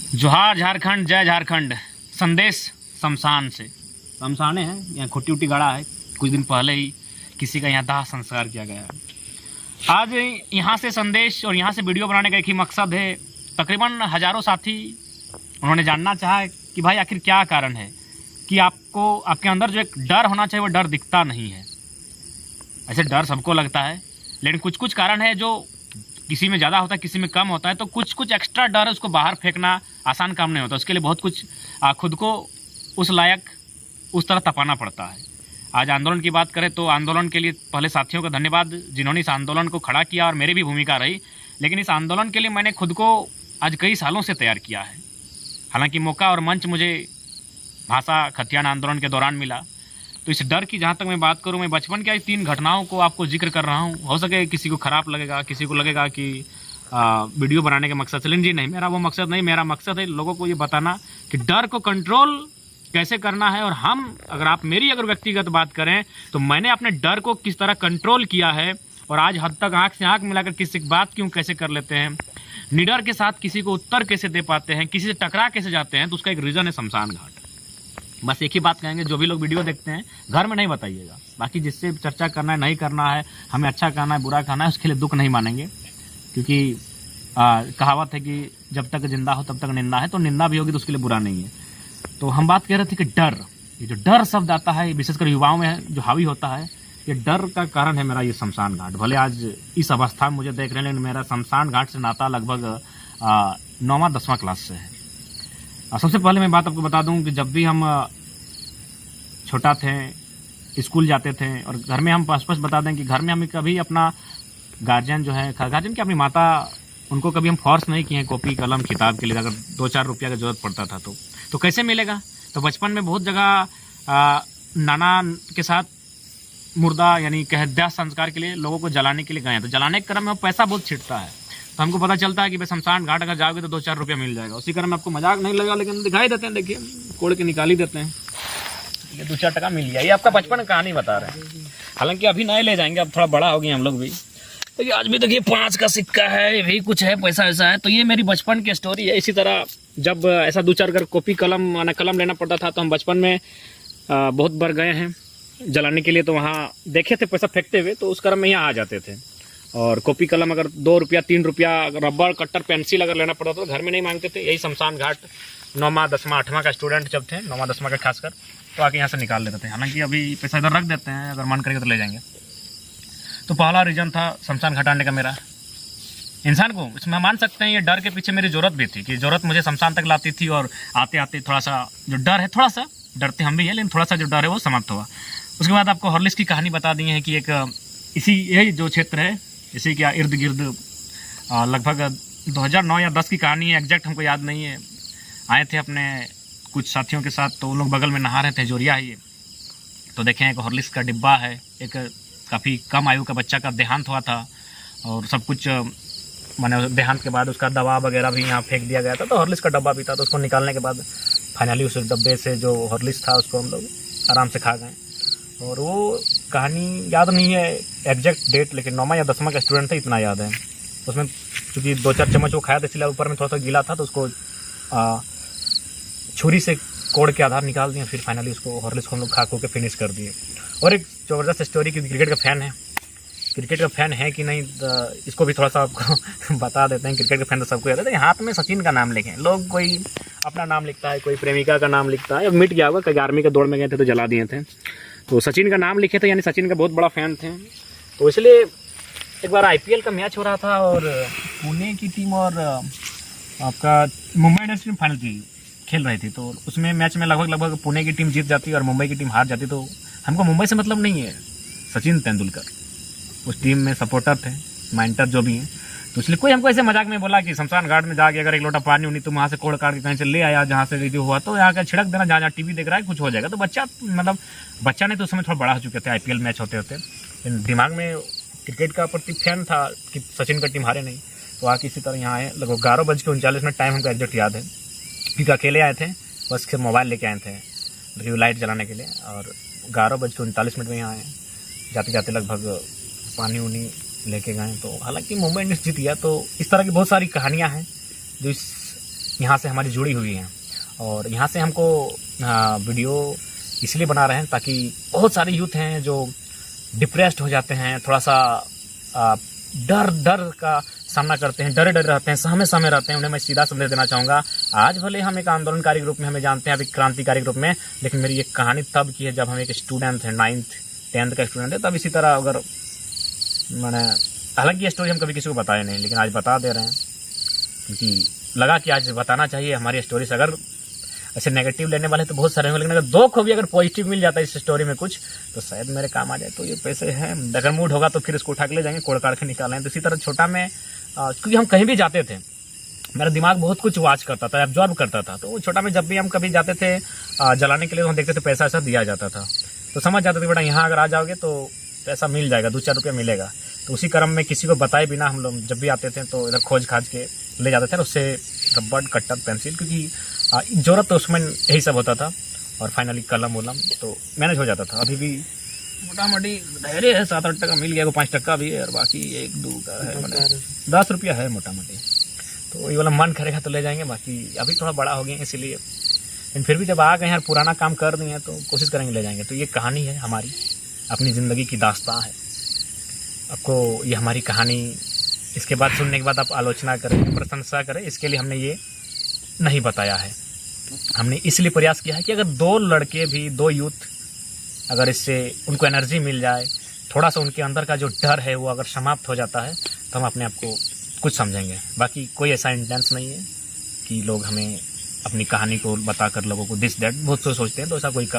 जोहार झारखंड, जय झारखंड। संदेश शमशान से। शमशाने हैं, यहाँ खुट्टी उट्टी गड़ा है। कुछ दिन पहले ही किसी का यहाँ दाह संस्कार किया गया है। आज यहाँ से संदेश और यहाँ से वीडियो बनाने का एक ही मकसद है। तकरीबन हज़ारों साथी उन्होंने जानना चाहा कि भाई आखिर क्या कारण है कि आपको आपके अंदर जो एक डर होना चाहिए वो डर दिखता नहीं है। ऐसे डर सबको लगता है, लेकिन कुछ कुछ कारण है जो किसी में ज़्यादा होता है, किसी में कम होता है। तो कुछ कुछ एक्स्ट्रा डर है, उसको बाहर फेंकना आसान काम नहीं होता। उसके लिए बहुत कुछ खुद को उस लायक उस तरह तपाना पड़ता है। आज आंदोलन की बात करें तो आंदोलन के लिए पहले साथियों का धन्यवाद जिन्होंने इस आंदोलन को खड़ा किया, और मेरी भी भूमिका रही। लेकिन इस आंदोलन के लिए मैंने खुद को आज कई सालों से तैयार किया है। हालांकि मौका और मंच मुझे भाषा खतियान आंदोलन के दौरान मिला। तो इस डर की जहाँ तक मैं बात करूँ, मैं बचपन की 3 घटनाओं को आपको जिक्र कर रहा हूँ। हो सके किसी को ख़राब लगेगा, किसी को लगेगा कि वीडियो बनाने के मकसद से, लेकिन जी नहीं, मेरा वो मकसद नहीं। मेरा मकसद है लोगों को ये बताना कि डर को कंट्रोल कैसे करना है। और अगर मेरी व्यक्तिगत बात करें तो मैंने अपने डर को किस तरह कंट्रोल किया है, और आज हद तक आँख से आँख मिलाकर किसी की बात क्यों कैसे कर लेते हैं, निडर के साथ किसी को उत्तर कैसे दे पाते हैं, किसी से टकरा कैसे जाते हैं। तो उसका एक रीज़न है शमशान घाट। बस एक ही बात कहेंगे, जो भी लोग वीडियो देखते हैं घर में नहीं बताइएगा। बाकी जिससे चर्चा करना है, नहीं करना है, हमें अच्छा करना है, बुरा करना है, उसके लिए दुख नहीं मानेंगे। क्योंकि कहावत है कि जब तक जिंदा हो तब तक निंदा है, तो निंदा भी होगी तो उसके लिए बुरा नहीं है। तो हम बात कर रहे थे कि डर, ये जो डर शब्द आता है विशेषकर युवाओं में जो हावी होता है, ये डर का कारण है मेरा ये शमशान घाट। भले आज इस अवस्था में मुझे देख रहे हैं, लेकिन मेरा शमशान घाट से नाता लगभग 9वां-10वां क्लास से है। सबसे पहले मैं बात आपको बता दूं कि जब भी हम छोटा थे, स्कूल जाते थे, और घर में हम स्पष्ट बता दें कि घर में हम कभी अपना गार्जियन जो है, गार्जियन की अपनी माता, उनको कभी हम फोर्स नहीं किए हैं कॉपी कलम किताब के लिए। अगर 2-4 रुपया की ज़रूरत पड़ता था तो कैसे मिलेगा। तो बचपन में बहुत जगह नाना के साथ मुर्दा यानी कहद्या संस्कार के लिए लोगों को जलाने के लिए गए हैं। तो जलाने के क्रम में पैसा बहुत छिटता है। तो हमको पता चलता है कि भाई शमशान घाट अगर जाओगे तो 2-4 रुपया मिल जाएगा। उसी क्रम में आपको मजाक नहीं लगा, लेकिन दिखाई देते हैं, देखिए कोड़ के निकाल ही देते हैं। ये 2-4 टका मिल गया। ये आपका बचपन की कहानी बता रहे हैं। हालांकि अभी नहीं ले जाएंगे, अब थोड़ा बड़ा हो गए हम लोग भी। तो ये आज भी देखिए 5 का सिक्का है, ये भी कुछ है, पैसा ऐसा है। तो ये मेरी बचपन की स्टोरी है। इसी तरह जब ऐसा 2-4 अगर कॉपी कलम लेना पड़ता था तो हम बचपन में बहुत बार गए हैं जलाने के लिए। तो वहाँ देखे थे पैसा फेंकते हुए, तो उस क्रम में यहाँ आ जाते थे। और कॉपी कलम अगर 2 रुपया 3 रुपया, रबड़ कट्टर पेंसिल अगर लेना पड़ता तो घर में नहीं मांगते थे। यही शमशान घाट 9वां 10वां 8वां का स्टूडेंट जब थे, 9वां 10वां का खासकर, तो आके यहाँ से निकाल लेते थे। हालांकि अभी पैसा इधर रख देते हैं, अगर मन करेगा तो ले जाएंगे। तो पहला रीज़न था शमशान घाट आने का मेरा। इंसान को इसमें मान सकते हैं ये डर के पीछे मेरी ज़रूरत भी थी कि ज़रूरत मुझे शमशान तक लाती थी। और आते आते थोड़ा सा जो डर है, थोड़ा सा डरते हम भी हैं, लेकिन थोड़ा सा जो डर है वो समाप्त हुआ। उसके बाद आपको हॉर्लिक्स की कहानी बता दी है कि एक यही जो क्षेत्र है, इसी के इर्द गिर्द लगभग 2009 या 10 की कहानी है, एग्जैक्ट हमको याद नहीं है। आए थे अपने कुछ साथियों के साथ, तो उन लोग बगल में नहा रहे थे, जोरिया ही है। तो देखें एक हॉर्लिक्स का डिब्बा है, एक काफ़ी कम आयु का बच्चा का देहांत हुआ था, और सब कुछ मैंने देहांत के बाद उसका दवा वगैरह भी यहाँ फेंक दिया गया था। तो हॉर्लिक्स का डब्बा भी था, तो उसको निकालने के बाद फाइनली उस डब्बे से जो हॉर्लिक्स था उसको हम लोग आराम से खा गए। और वो कहानी याद नहीं है एग्जैक्ट डेट, लेकिन 9वां या 10वां का स्टूडेंट था, इतना याद है। उसमें क्योंकि 2-4 चम्मच वो खाया था, इसलिए ऊपर में थोड़ा सा गीला था, तो उसको छुरी से कोड़ के आधार निकाल दिए। फिर फाइनली उसको हॉर्लिक्स को हम लोग खा के फिनिश कर दिए। और एक ज़बरदस्त स्टोरी की, क्रिकेट का फ़ैन है, क्रिकेट का फ़ैन है कि नहीं, इसको भी थोड़ा सा आपको बता देते हैं। क्रिकेट का फ़ैन तो सबको याद है। हाथ में सचिन का नाम लिखें, लोग कोई अपना नाम लिखता है, कोई प्रेमिका का नाम लिखता है। अब मिट गया होगा, कहीं आर्मी के दौड़ में गए थे तो जला दिए थे। तो सचिन का नाम लिखे थे, यानी सचिन का बहुत बड़ा फ़ैन थे। तो इसलिए एक बार IPL का मैच हो रहा था, और पुणे की टीम और आपका मुंबई इंडियंस टीम फाइनल की खेल रही थी। तो उसमें मैच में लगभग पुणे की टीम जीत जाती और मुंबई की टीम हार जाती। तो हमको मुंबई से मतलब नहीं है, सचिन तेंदुलकर उस टीम में सपोर्टर थे, माइंटर जो भी हैं। तो इसलिए कोई हमको ऐसे मजाक में बोला कि शमशान घाट में जाके अगर एक लोटा पानी उनी तुम वहाँ से कोड़ काट के कहीं से ले आया, जहाँ से वीडियो हुआ, तो यहाँ का छिड़क देना, जहाँ टीवी देख रहा है कुछ हो जाएगा। तो बच्चा नहीं, तो उस समय थोड़ा बड़ा हो चुके थे IPL मैच होते होते। लेकिन दिमाग में क्रिकेट का प्रति फैन था कि सचिन का टीम हारे नहीं। तो आके इसी तरह यहाँ आए, लगभग 11:39 टाइम हमको एग्जैक्ट याद है, क्योंकि अकेले आए थे, बस के मोबाइल लेके आए थे रिव्यू लाइट जलाने के लिए। और 11:39 में यहाँ आए, जाते जाते लगभग पानी उनी लेके गए। तो हालांकि मुंबई इंडियंस जीत गया। तो इस तरह की बहुत सारी कहानियां हैं जो इस यहाँ से हमारी जुड़ी हुई हैं और यहाँ से हमको वीडियो इसलिए बना रहे हैं ताकि बहुत सारे यूथ हैं जो डिप्रेस्ड हो जाते हैं, थोड़ा सा डर का सामना करते हैं, डरे रहते हैं, सहमे रहते हैं। उन्हें मैं सीधा संदेश देना चाहूँगा, आज भले हम एक आंदोलनकारी रूप में हमें जानते हैं, अभी क्रांतिकारी रूप में, लेकिन मेरी ये कहानी तब की है जब हम एक स्टूडेंट थे, 9th 10th का स्टूडेंट है। तब इसी तरह अगर मैंने, हालांकि ये स्टोरी हम कभी किसी को बताए नहीं, लेकिन आज बता दे रहे हैं क्योंकि लगा कि आज बताना चाहिए हमारी स्टोरी से। अगर ऐसे नेगेटिव लेने वाले तो बहुत सारे हैं, लेकिन अगर दो को भी अगर पॉजिटिव मिल जाता है इस स्टोरी में कुछ, तो शायद मेरे काम आ जाए। तो ये पैसे हैं, अगर मूड होगा तो फिर इसको उठा के ले जाएंगे, कोड़ काड़ के निकालें। तो इसी तरह छोटा में क्योंकि हम कहीं भी जाते थे, मेरा दिमाग बहुत कुछ वॉच करता था, ऑब्जर्व करता था। तो छोटा में जब भी हम कभी जाते थे जलाने के लिए, तो हम देखते थे पैसा ऐसा दिया जाता था, तो समझ जाते थे बेटा यहाँ अगर आ जाओगे तो पैसा मिल जाएगा, 2-4 रुपया मिलेगा। तो उसी क्रम में किसी को बताए बिना हम लोग जब भी आते थे तो इधर खोज खाज के ले जाते थे, उससे रबड़, कटर, पेंसिल, क्योंकि ज़रूरत तो उसमें यही सब होता था। और फाइनली कलम वलम तो मैनेज हो जाता था। अभी भी मोटा मोटी धैर्य है, 7-8 टका मिल गया, 5 टका भी है, और बाकी 1-2 का है, 10 रुपया है मोटा मोटी। तो ये वाला मन करेगा तो ले जाएंगे, बाकी अभी थोड़ा बड़ा हो गया इसीलिए, लेकिन फिर भी जब आ गए हैं और पुराना काम कर दिए हैं तो कोशिश करेंगे ले जाएंगे। तो ये कहानी है हमारी, अपनी ज़िंदगी की दास्तां है। आपको ये हमारी कहानी इसके बाद सुनने के बाद आप आलोचना करें, प्रशंसा करें, इसके लिए हमने ये नहीं बताया है। हमने इसलिए प्रयास किया है कि अगर 2 लड़के भी, 2 यूथ अगर इससे उनको एनर्जी मिल जाए, थोड़ा सा उनके अंदर का जो डर है वो अगर समाप्त हो जाता है, तो हम अपने आप को कुछ समझेंगे। बाकी कोई ऐसा इंटेंस नहीं है कि लोग हमें अपनी कहानी को बताकर लोगों को दिस दैट बहुत सोचते हैं, तो ऐसा कोई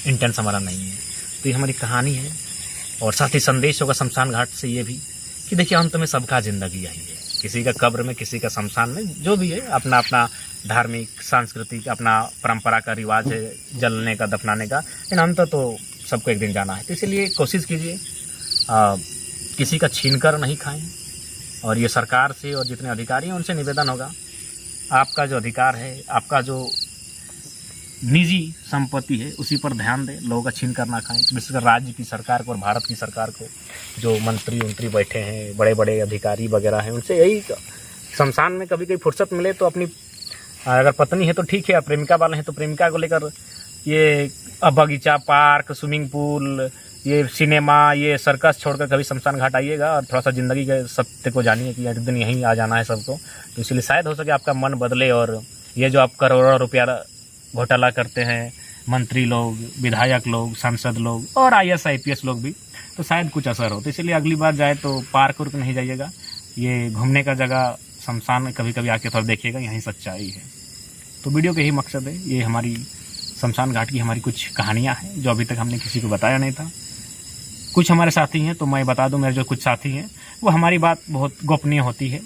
इंटेंस हमारा नहीं है। तो ये हमारी कहानी है, और साथ ही संदेश होगा शमशान घाट से ये भी कि देखिए अंत में सबका ज़िंदगी यही है, किसी का कब्र में, किसी का शमशान में, जो भी है अपना अपना धार्मिक, सांस्कृतिक, अपना परंपरा का रिवाज है जलने का, दफनाने का, लेकिन अंत तो सबको एक दिन जाना है। तो इसलिए कोशिश कीजिए किसी का छीन कर नहीं खाएं। और ये सरकार से और जितने अधिकारी हैं उनसे निवेदन होगा, आपका जो अधिकार है, आपका जो निजी संपत्ति है उसी पर ध्यान दें, लोगों का छीन कर ना खाएं। विशेषकर राज्य की सरकार को और भारत की सरकार को, जो मंत्री बैठे हैं, बड़े बड़े अधिकारी वगैरह हैं, उनसे यही, शमशान में कभी फुर्सत मिले तो अपनी, अगर पत्नी है तो ठीक है, प्रेमिका वाले हैं तो प्रेमिका को लेकर ये बगीचा, पार्क, स्विमिंग पूल, ये सिनेमा, ये सर्कस छोड़कर कभी शमशान घाट आइएगा और थोड़ा सा ज़िंदगी के सत्य को जानिए कि एक दिन यहीं आ जाना है सबको। तो इसलिए शायद हो सके आपका मन बदले, और ये जो आप करोड़ों रुपया घोटाला करते हैं मंत्री लोग, विधायक लोग, सांसद लोग और IAS IPS लोग भी, तो शायद कुछ असर हो। तो इसलिए अगली बार जाए तो पार्क उर्क नहीं जाइएगा, ये घूमने का जगह शमशान में कभी कभी आके थोड़ा देखिएगा, यहीं सच्चाई है। तो वीडियो के यही मकसद है, ये हमारी शमशान घाट की हमारी कुछ कहानियाँ हैं जो अभी तक हमने किसी को बताया नहीं था। कुछ हमारे साथी हैं तो मैं बता दूं, मेरे जो कुछ साथी हैं वो हमारी बात बहुत गोपनीय होती है,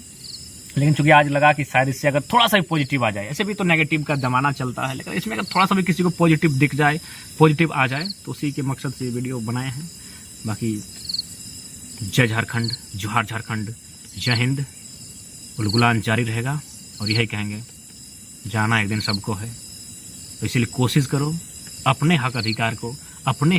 लेकिन चूंकि आज लगा कि शायद इससे अगर थोड़ा सा भी पॉजिटिव आ जाए, ऐसे भी तो नेगेटिव का ज़माना चलता है, लेकिन इसमें अगर थोड़ा सा भी किसी को पॉजिटिव दिख जाए, पॉजिटिव आ जाए, तो उसी के मकसद से वीडियो बनाए हैं। बाकी जय झारखंड, जोहार झारखंड, जय हिंद, गुलगुलान जारी रहेगा। और यही कहेंगे, जाना एक दिन सबको है, तो इसीलिए कोशिश करो अपने हक अधिकार को, अपने